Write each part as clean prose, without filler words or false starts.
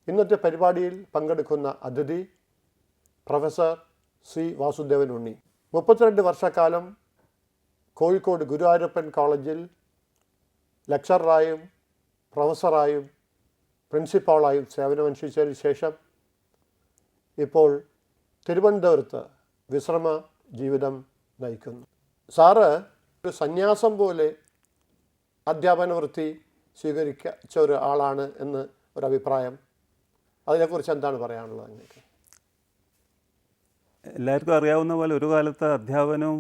ഇന്നത്തെ പരിപാടിയിൽ പങ്കെടുക്കുന്ന അതിഥി പ്രൊഫസർ സി വാസുദേവൻ ഉണ്ണി. 32 വർഷക്കാലം കോഴിക്കോട് ഗുരുവായൂരപ്പൻ കോളേജിൽ ലെക്ചറായും പ്രൊഫസറായും പ്രിൻസിപ്പാളായും സേവനമനുഷ്ഠിച്ചതിന് ശേഷം ഇപ്പോൾ തിരുവനന്തപുരത്ത് വിശ്രമ ജീവിതം നയിക്കുന്നു. സാറ് ഒരു സന്യാസം പോലെ അധ്യാപന വൃത്തി സ്വീകരിച്ച ഒരു ആളാണ് എന്ന് ഒരഭിപ്രായം. അതിനെക്കുറിച്ച് എന്താണ് പറയാനുള്ളത് നിങ്ങൾക്ക്? എല്ലാവർക്കും അറിയാവുന്ന പോലെ ഒരു കാലത്ത് അധ്യാപനവും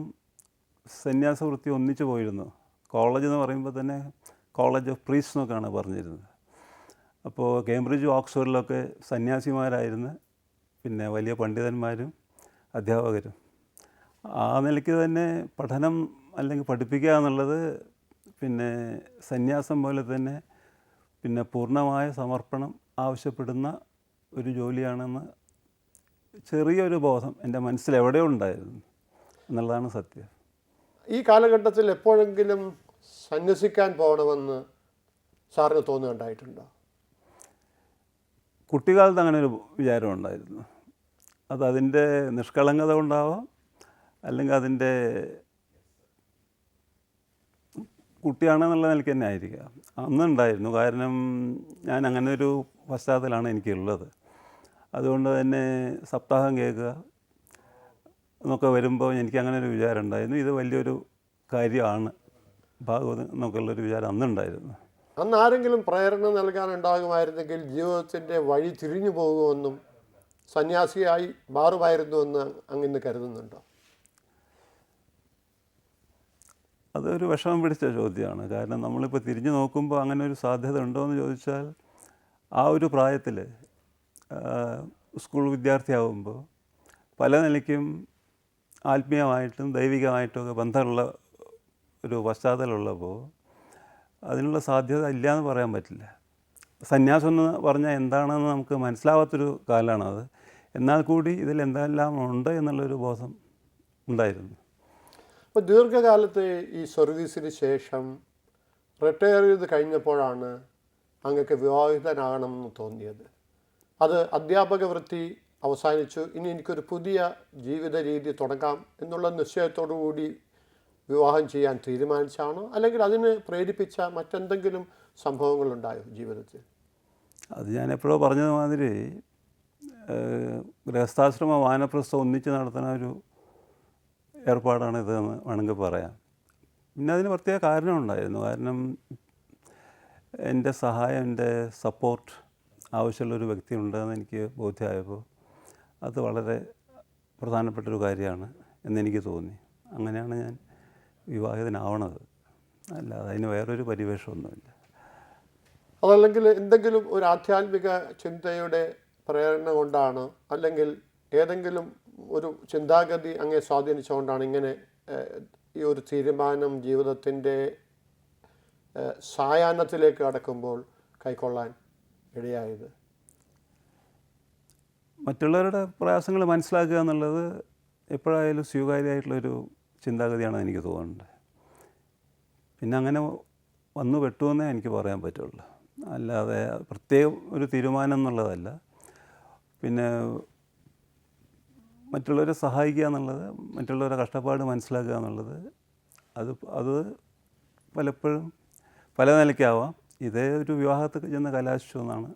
സന്യാസ വൃത്തി ഒന്നിച്ചു പോയിരുന്നു. കോളേജ് എന്ന് പറയുമ്പോൾ തന്നെ കോളേജ് ഓഫ് പ്രീസ്റ്റ് എന്നൊക്കെയാണ് പറഞ്ഞിരുന്നത്. അപ്പോൾ കേംബ്രിഡ്ജും ഓക്സ്ഫോർഡിലൊക്കെ സന്യാസിമാരായിരുന്നു, പിന്നെ വലിയ പണ്ഡിതന്മാരും അധ്യാപകരും. ആ നിലയ്ക്ക് തന്നെ പഠനം അല്ലെങ്കിൽ പഠിപ്പിക്കുക എന്നുള്ളത് പിന്നെ സന്യാസം പോലെ തന്നെ പിന്നെ പൂർണ്ണമായ സമർപ്പണം ആവശ്യപ്പെടുന്ന ഒരു ജോലിയാണെന്ന് ചെറിയൊരു ബോധം എൻ്റെ മനസ്സിൽ എവിടെയോ ഉണ്ടായിരുന്നു എന്നുള്ളതാണ് സത്യം. ഈ കാലഘട്ടത്തിൽ എപ്പോഴെങ്കിലും സന്യസിക്കാൻ പോകണമെന്ന് സാറിന് തോന്നുകയുണ്ടായിട്ടുണ്ടോ? കുട്ടിക്കാലത്ത് അങ്ങനെ ഒരു വിചാരം ഉണ്ടായിരുന്നു. അതിൻ്റെ നിഷ്കളങ്കത കൊണ്ടാവാം, അല്ലെങ്കിൽ അതിൻ്റെ കുട്ടിയാണെന്നുള്ള നിലയ്ക്ക് തന്നെ ആയിരിക്കാം. അന്നുണ്ടായിരുന്നു. കാരണം ഞാൻ അങ്ങനെ ഒരു പശ്ചാത്തലമാണ് എനിക്കുള്ളത്. അതുകൊണ്ട് തന്നെ സപ്താഹം കേൾക്കുക എന്നൊക്കെ വരുമ്പോൾ എനിക്ക് അങ്ങനെ ഒരു വിചാരം ഉണ്ടായിരുന്നു. ഇത് വലിയൊരു കാര്യമാണ് ഭാഗവതം എന്നൊക്കെയുള്ളൊരു വിചാരം അന്നുണ്ടായിരുന്നു. അന്ന് ആരെങ്കിലും പ്രേരണ നൽകാനുണ്ടാകുമായിരുന്നെങ്കിൽ ജീവിതത്തിൻ്റെ വഴി തിരിഞ്ഞു പോകുമെന്നും സന്യാസിയായി മാറുമായിരുന്നുവെന്ന് അങ്ങനെ കരുതുന്നുണ്ടോ? അതൊരു വിഷമം പിടിച്ച ചോദ്യമാണ്. കാരണം നമ്മളിപ്പോൾ തിരിഞ്ഞു നോക്കുമ്പോൾ അങ്ങനെ ഒരു സാധ്യത ഉണ്ടോ എന്ന് ചോദിച്ചാൽ, ആ ഒരു പ്രായത്തിൽ സ്കൂൾ വിദ്യാർത്ഥിയാവുമ്പോൾ പല നിലയ്ക്കും ആത്മീയമായിട്ടും ദൈവികമായിട്ടുമൊക്കെ ബന്ധമുള്ള ഒരു പശ്ചാത്തലമുള്ളപ്പോൾ അതിനുള്ള സാധ്യത ഇല്ല എന്ന് പറയാൻ പറ്റില്ല. സന്യാസം എന്ന് പറഞ്ഞാൽ എന്താണെന്ന് നമുക്ക് മനസ്സിലാവാത്തൊരു കാലമാണത്. എന്നാൽ കൂടി ഇതിൽ എന്തെല്ലാം ഉണ്ട് എന്നുള്ളൊരു ബോധം ഉണ്ടായിരുന്നു. അപ്പോൾ ദീർഘകാലത്തെ ഈ സർവീസിന് ശേഷം റിട്ടയർ ചെയ്ത് കഴിഞ്ഞപ്പോഴാണ് അങ്ങക്ക് വിവാഹിതനാകണമെന്ന് തോന്നിയത്. അത് അധ്യാപക വൃത്തി അവസാനിച്ചു, ഇനി എനിക്കൊരു പുതിയ ജീവിത രീതി തുടങ്ങാം എന്നുള്ള നിശ്ചയത്തോടു കൂടി വിവാഹം ചെയ്യാൻ തീരുമാനിച്ചാണോ, അല്ലെങ്കിൽ അതിന് പ്രേരിപ്പിച്ച മറ്റെന്തെങ്കിലും സംഭവങ്ങളുണ്ടായോ ജീവിതത്തിൽ? അത് ഞാൻ എപ്പോഴോ പറഞ്ഞതുമാതിരി ഗൃഹസ്ഥാശ്രമ വാനപ്രസ്ഥം ഒന്നിച്ച് നടത്തുന്ന ഒരു ഏർപ്പാടാണ് ഇതെന്ന് വേണമെങ്കിൽ പറയാം. പിന്നെ അതിന് പ്രത്യേക കാരണമുണ്ടായിരുന്നു. കാരണം എൻ്റെ സഹായം, എൻ്റെ സപ്പോർട്ട് ആവശ്യമുള്ളൊരു വ്യക്തി ഉണ്ടെന്ന് എനിക്ക് ബോധ്യമായപ്പോൾ അത് വളരെ പ്രധാനപ്പെട്ടൊരു കാര്യമാണ് എന്നെനിക്ക് തോന്നി. അങ്ങനെയാണ് ഞാൻ വിവാഹിതനാവണത്. അല്ലാതെ അതിന് വേറൊരു പരിവേഷമൊന്നുമില്ല. അതല്ലെങ്കിൽ എന്തെങ്കിലും ഒരു ആധ്യാത്മിക ചിന്തയുടെ പ്രേരണ കൊണ്ടാണ്, അല്ലെങ്കിൽ ഏതെങ്കിലും ഒരു ചിന്താഗതി അങ്ങേ സ്വാധീനിച്ചുകൊണ്ടാണ് ഇങ്ങനെ ഈ ഒരു തീരുമാനം ജീവിതത്തിൻ്റെ സായാഹ്നത്തിലേക്ക് കടക്കുമ്പോൾ കൈക്കൊള്ളാൻ ഇടയായത്? മറ്റുള്ളവരുടെ പ്രയാസങ്ങൾ മനസ്സിലാക്കുക എന്നുള്ളത് എപ്പോഴായാലും സ്വീകാര്യമായിട്ടുള്ളൊരു ചിന്താഗതിയാണ് എനിക്ക് തോന്നുന്നത്. പിന്നെ അങ്ങനെ വന്നു പെട്ടുവെന്നേ എനിക്ക് പറയാൻ പറ്റുള്ളൂ. അല്ലാതെ പ്രത്യേകം ഒരു തീരുമാനം എന്നുള്ളതല്ല. പിന്നെ മറ്റുള്ളവരെ സഹായിക്കുക എന്നുള്ളത്, മറ്റുള്ളവരുടെ കഷ്ടപ്പാട് മനസ്സിലാക്കുക എന്നുള്ളത്, അത് പലപ്പോഴും പല നിലയ്ക്കാവാം. ഇതേ ഒരു വിവാഹത്തിൽ ചെന്ന് കലാശിച്ചു എന്നാണ്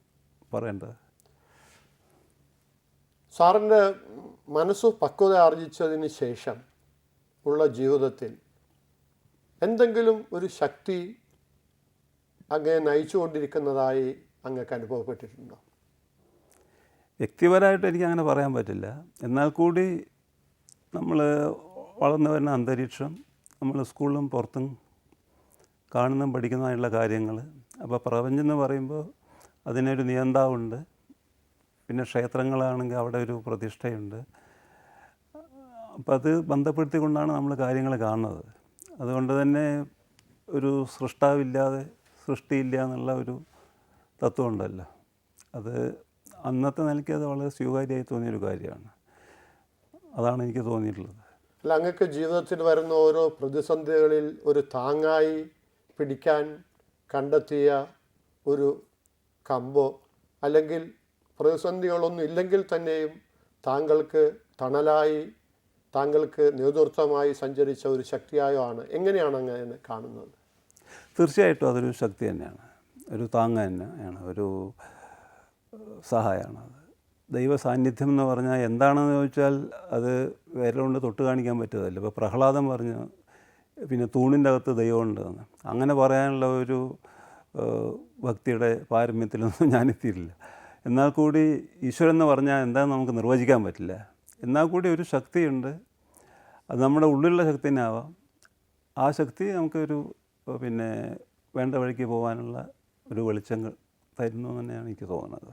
പറയേണ്ടത്. സാറിൻ്റെ മനസ്സ് പക്വത ആർജിച്ചതിന് ശേഷം ഉള്ള ജീവിതത്തിൽ എന്തെങ്കിലും ഒരു ശക്തി അങ്ങേ നയിച്ചുകൊണ്ടിരിക്കുന്നതായി അങ്ങക്ക് അനുഭവപ്പെട്ടിട്ടുണ്ടോ? വ്യക്തിപരമായിട്ട് എനിക്കങ്ങനെ പറയാൻ പറ്റില്ല. എന്നാൽ കൂടി നമ്മൾ വളർന്നു വരുന്ന അന്തരീക്ഷം, നമ്മൾ സ്കൂളിലും പുറത്തും കാണുന്നതും പഠിക്കുന്നതായിട്ടുള്ള കാര്യങ്ങൾ, അപ്പോൾ പ്രപഞ്ചം എന്ന് പറയുമ്പോൾ അതിനൊരു നിയന്താവുണ്ട്. പിന്നെ ക്ഷേത്രങ്ങളാണെങ്കിൽ അവിടെ ഒരു പ്രതിഷ്ഠയുണ്ട്. അപ്പോൾ അത് ബന്ധപ്പെടുത്തിക്കൊണ്ടാണ് നമ്മൾ കാര്യങ്ങൾ കാണുന്നത്. അതുകൊണ്ട് തന്നെ ഒരു സൃഷ്ടാവില്ലാതെ സൃഷ്ടിയില്ല എന്നുള്ള ഒരു തത്വമുണ്ടല്ലോ, അത് അന്നത്തെ നിലയ്ക്ക് അത് വളരെ സ്വീകാര്യമായി തോന്നിയൊരു കാര്യമാണ്. അതാണ് എനിക്ക് തോന്നിയിട്ടുള്ളത്. അല്ല, അങ്ങക്ക് ജീവിതത്തിൽ വരുന്ന ഓരോ പ്രതിസന്ധികളിൽ ഒരു താങ്ങായി പിടിക്കാൻ കണ്ടെത്തിയ ഒരു കമ്പോ അല്ലെങ്കിൽ പ്രതിസന്ധികളൊന്നും ഇല്ലെങ്കിൽ തന്നെയും താങ്കൾക്ക് തണലായി, താങ്കൾക്ക് നേതൃത്വമായി സഞ്ചരിച്ച ഒരു ശക്തിയായോ ആണ്. എങ്ങനെയാണ് അങ്ങനെ കാണുന്നത്? തീർച്ചയായിട്ടും അതൊരു ശക്തി തന്നെയാണ്, ഒരു താങ്ങ് തന്നെയാണ്, ഒരു സഹായമാണ്. അത് ദൈവ സാന്നിധ്യം എന്ന് പറഞ്ഞാൽ എന്താണെന്ന് ചോദിച്ചാൽ അത് വിരലുകൊണ്ട് തൊട്ട് കാണിക്കാൻ പറ്റുന്നതല്ല. ഇപ്പോൾ പ്രഹ്ലാദൻ പറഞ്ഞു പിന്നെ തൂണിൻ്റെ അകത്ത് ദൈവമുണ്ടെന്ന്. അങ്ങനെ പറയാനുള്ള ഒരു ഭക്തിയുടെ പാരമ്യത്തിലൊന്നും ഞാനെത്തിയിട്ടില്ല. എന്നാൽ കൂടി ഈശ്വരൻ എന്ന് പറഞ്ഞാൽ എന്താണെന്ന് നമുക്ക് നിർവചിക്കാൻ പറ്റില്ല. എന്നാൽ കൂടി ഒരു ശക്തിയുണ്ട്, അത് നമ്മുടെ ഉള്ളിലുള്ള ശക്തി തന്നെ ആവാം. ആ ശക്തി നമുക്കൊരു പിന്നെ വേണ്ട വഴിക്ക് പോകാനുള്ള ഒരു വെളിച്ചങ്ങൾ തരുന്നു തന്നെയാണ് എനിക്ക് തോന്നുന്നത്.